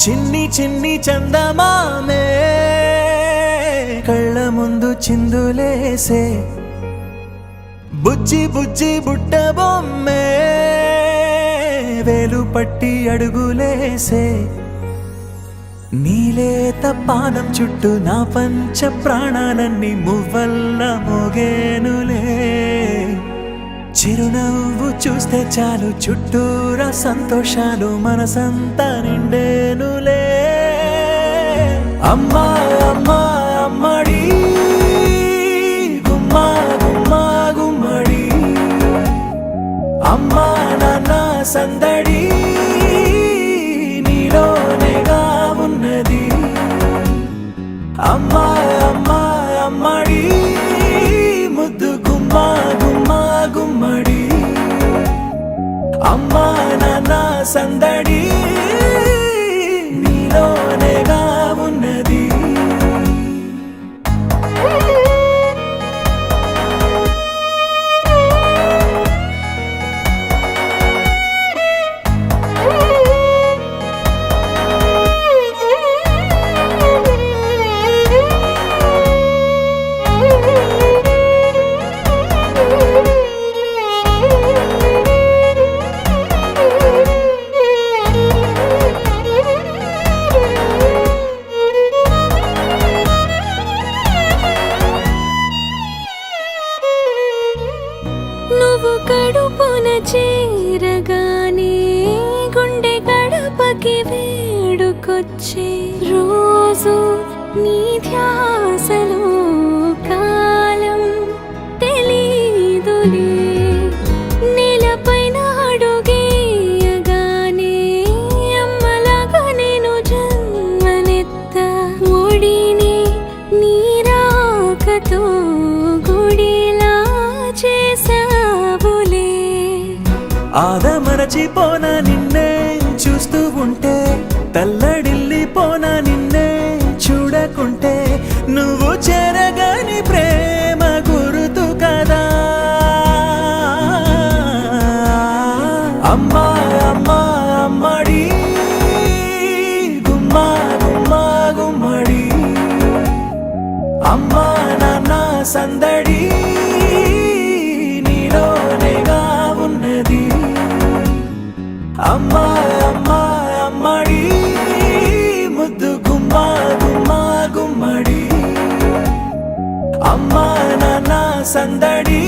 చిన్ని చిన్ని చందమామే కళ్ళ ముందు చిందులేసే బుజ్జి బుజ్జి బుట్ట బొమ్మే వేలు పట్టి అడుగులేసే నీలేత పాదం చుట్టూ నా పంచ ప్రాణాలన్నీ మువ్వల్ల మోగేనులే చిరునవ్వు చూస్తే చాలు చుట్టూరా సంతోషాలు మనసంతా నిండేనులే అమ్మా అమ్మా అమ్మడి గుమ్మా గుమ్మా గుమ్మడి అమ్మా నాన్న సందడి నీలోనేగా ఉన్నది అమ్మా అమ్మా అమ్మడి ముద్దు గుమ్మా గుమ్మా గుమ్మడి అమ్మా నాన్న సందడి నీలోనేగా ఉన్నది నువ్వు కడుపున చేరగానే గుండె గడపకి వేడుకొచ్చే రోజు నీ ధ్యాసలో కాలం తెలీదులే నేలపైన అడుగేయగానే అమ్మలాగా నేను జన్మనెత్త ఒడిని నీ రాకతో గుడిలా చేసావులే ఆదమరచిపోన నిన్నే చూస్తూ ఉంటే తల్లడిల్లిపోన నిన్నే చూడకుంటే నువ్వు చెరగని ప్రేమ గురుతు కదా అమ్మా అమ్మా అమ్మడి గుమ్మా గుమ్మా గుమ్మడి అమ్మా నాన్న సందడి నీలోనేగా ఉన్నది అమ్మా అమ్మా అమ్మడి ముద్దు గుమ్మా గుమ్మా గుమ్మడి అమ్మా నాన్న సందడి